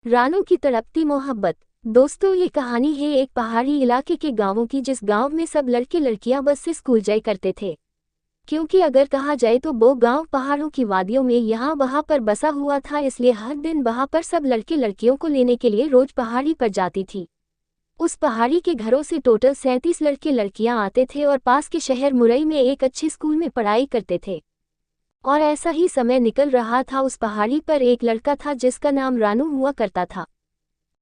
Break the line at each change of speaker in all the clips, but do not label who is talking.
रानू की तड़पती मोहब्बत। दोस्तों, ये कहानी है एक पहाड़ी इलाके के गांवों की, जिस गांव में सब लड़के लड़कियां बस से स्कूल जाया करते थे। क्योंकि अगर कहा जाए तो वो गांव पहाड़ों की वादियों में यहाँ वहां पर बसा हुआ था, इसलिए हर दिन वहां पर सब लड़के लड़कियों को लेने के लिए रोज पहाड़ी पर जाती थी। उस पहाड़ी के घरों से टोटल 37 लड़के लड़कियां आते थे और पास के शहर मुरई में एक अच्छे स्कूल में पढ़ाई करते थे। और ऐसा ही समय निकल रहा था। उस पहाड़ी पर एक लड़का था जिसका नाम रानू हुआ करता था।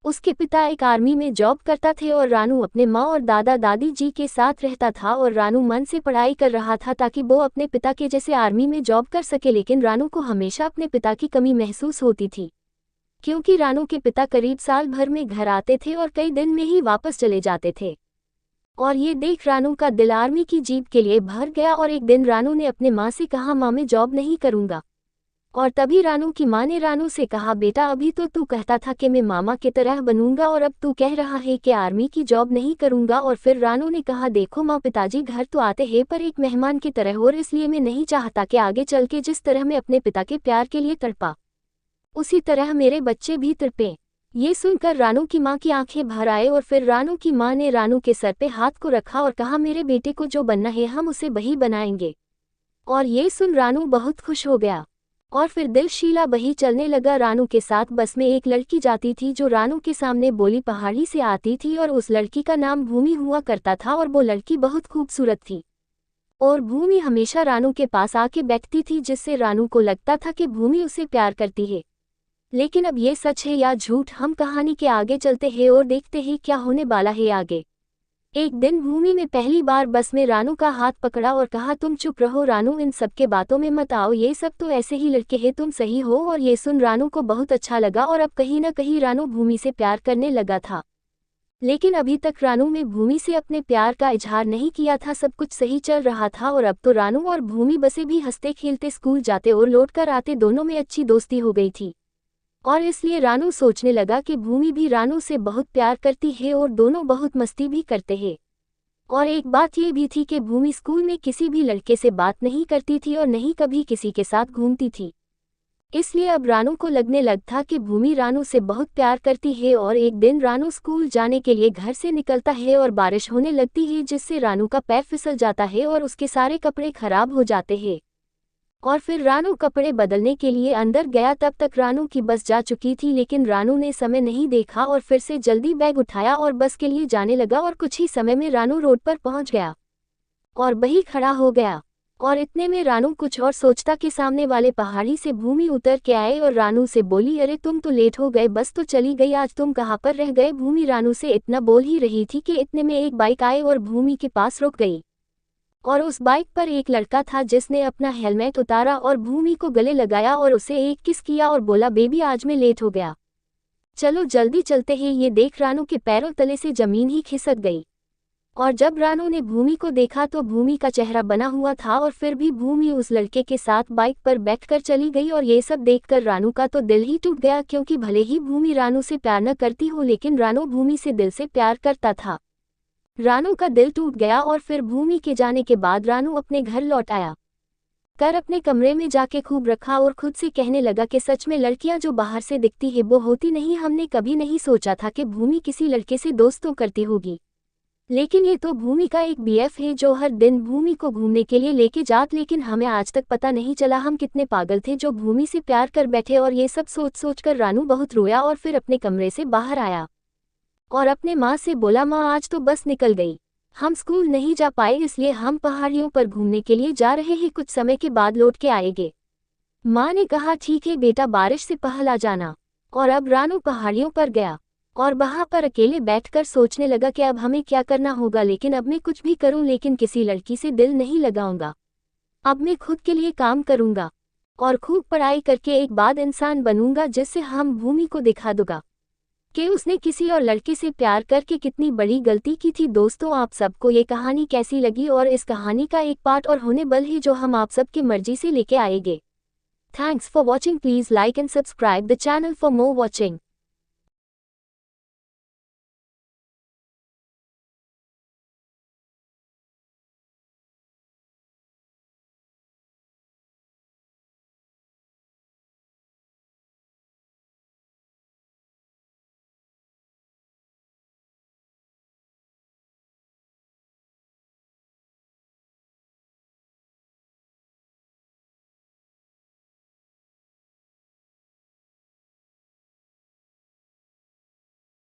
उसके पिता एक आर्मी में जॉब करता थे और रानू अपने माँ और दादा दादी जी के साथ रहता था। और रानू मन से पढ़ाई कर रहा था ताकि वो अपने पिता के जैसे आर्मी में जॉब कर सके, लेकिन रानू को हमेशा अपने पिता की कमी महसूस होती थी। क्योंकि रानू के पिता करीब साल भर में घर आते थे और कई दिन में ही वापस चले जाते थे। और ये देख रानू का दिल आर्मी की जीप के लिए भर गया। और एक दिन रानू ने अपने माँ से कहा, माँ मैं जॉब नहीं करूँगा। और तभी रानू की माँ ने रानू से कहा, बेटा अभी तो तू कहता था कि मैं मामा की तरह बनूंगा और अब तू कह रहा है कि आर्मी की जॉब नहीं करूंगा। और फिर रानू ने कहा, देखो माँ, पिताजी घर तो आते हैं पर एक मेहमान की तरह, और इसलिए मैं नहीं चाहता कि आगे चल के जिस तरह मैं अपने पिता के प्यार के लिए तड़पा उसी तरह मेरे बच्चे भी तड़पें। ये सुनकर रानू की माँ की आंखें भर आए और फिर रानू की माँ ने रानू के सर पे हाथ को रखा और कहा, मेरे बेटे को जो बनना है हम उसे वही बनाएंगे। और ये सुन रानू बहुत खुश हो गया और फिर दिल शीला बही चलने लगा। रानू के साथ बस में एक लड़की जाती थी जो रानू के सामने बोली पहाड़ी से आती थी और उस लड़की का नाम भूमि हुआ करता था। और वो लड़की बहुत खूबसूरत थी और भूमि हमेशा रानू के पास आके बैठती थी, जिससे रानू को लगता था कि भूमि उसे प्यार करती है। लेकिन अब ये सच है या झूठ, हम कहानी के आगे चलते हैं और देखते हैं क्या होने वाला है आगे। एक दिन भूमि ने पहली बार बस में रानू का हाथ पकड़ा और कहा, तुम चुप रहो रानू, इन सब के बातों में मत आओ, ये सब तो ऐसे ही लड़के हैं, तुम सही हो। और ये सुन रानू को बहुत अच्छा लगा और अब कहीं ना कहीं रानू भूमि से प्यार करने लगा था। लेकिन अभी तक रानू ने भूमि से अपने प्यार का इजहार नहीं किया था। सब कुछ सही चल रहा था और अब तो रानू और भूमि बसे भी हंसते खेलते स्कूल जाते और लौट कर आते, दोनों में अच्छी दोस्ती हो गई थी। और इसलिए रानू सोचने लगा कि भूमि भी रानू से बहुत प्यार करती है और दोनों बहुत मस्ती भी करते हैं। और एक बात ये भी थी कि भूमि स्कूल में किसी भी लड़के से बात नहीं करती थी और नहीं कभी किसी के साथ घूमती थी। इसलिए अब रानू को लगने लग था कि भूमि रानू से बहुत प्यार करती है। और एक दिन रानू स्कूल जाने के लिए घर से निकलता है और बारिश होने लगती है, जिससे रानू का पैर फिसल जाता है और उसके सारे कपड़े खराब हो जाते हैं। और फिर रानू कपड़े बदलने के लिए अंदर गया, तब तक रानू की बस जा चुकी थी। लेकिन रानू ने समय नहीं देखा और फिर से जल्दी बैग उठाया और बस के लिए जाने लगा। और कुछ ही समय में रानू रोड पर पहुंच गया और वहीं खड़ा हो गया। और इतने में रानू कुछ और सोचता कि सामने वाले पहाड़ी से भूमि उतर के आए और रानू से बोली, अरे तुम तो लेट हो गए, बस तो चली गई, आज तुम कहाँ पर रह गए। भूमि रानू से इतना बोल ही रही थी कि इतने में एक बाइक आए और भूमि के पास रुक गई। और उस बाइक पर एक लड़का था जिसने अपना हेलमेट उतारा और भूमि को गले लगाया और उसे एक किस किया और बोला, बेबी आज मैं लेट हो गया, चलो जल्दी चलते हैं। ये देख रानू के पैरों तले से जमीन ही खिसक गई। और जब रानू ने भूमि को देखा तो भूमि का चेहरा बना हुआ था और फिर भी भूमि उस लड़के के साथ बाइक पर बैठकर चली गई। और ये सब देखकर रानू का तो दिल ही टूट गया, क्योंकि भले ही भूमि रानू से प्यार न करती हो, लेकिन रानू भूमि से दिल से प्यार करता था। रानू का दिल टूट गया और फिर भूमि के जाने के बाद रानू अपने घर लौट आया कर अपने कमरे में जाके खूब रखा और खुद से कहने लगा कि सच में लड़कियां जो बाहर से दिखती है वो होती नहीं। हमने कभी नहीं सोचा था कि भूमि किसी लड़के से दोस्तों करती होगी, लेकिन ये तो भूमि का एक बीएफ है जो हर दिन भूमि को घूमने के लिए लेके जात। लेकिन हमें आज तक पता नहीं चला हम कितने पागल थे जो भूमि से प्यार कर बैठे। और ये सब सोच सोच कर रानू बहुत रोया और फिर अपने कमरे से बाहर आया और अपने माँ से बोला, माँ आज तो बस निकल गई, हम स्कूल नहीं जा पाए, इसलिए हम पहाड़ियों पर घूमने के लिए जा रहे हैं, कुछ समय के बाद लौट के आएंगे। माँ ने कहा, ठीक है बेटा, बारिश से पहले आ जाना। और अब रानू पहाड़ियों पर गया और वहां पर अकेले बैठकर सोचने लगा कि अब हमें क्या करना होगा। लेकिन अब मैं कुछ भी करूं लेकिन किसी लड़की से दिल नहीं लगाऊंगा। अब मैं खुद के लिए काम करूंगा और खूब पढ़ाई करके एक बाद इंसान बनूंगा, जिससे हम भूमि को दिखा दूंगा कि उसने किसी और लड़के से प्यार करके कितनी बड़ी गलती की थी। दोस्तों, आप सबको ये कहानी कैसी लगी? और इस कहानी का एक पार्ट और होने वाला है जो हम आप सबकी मर्जी से लेके आएंगे। Thanks for watching. Please like and subscribe the channel for more watching.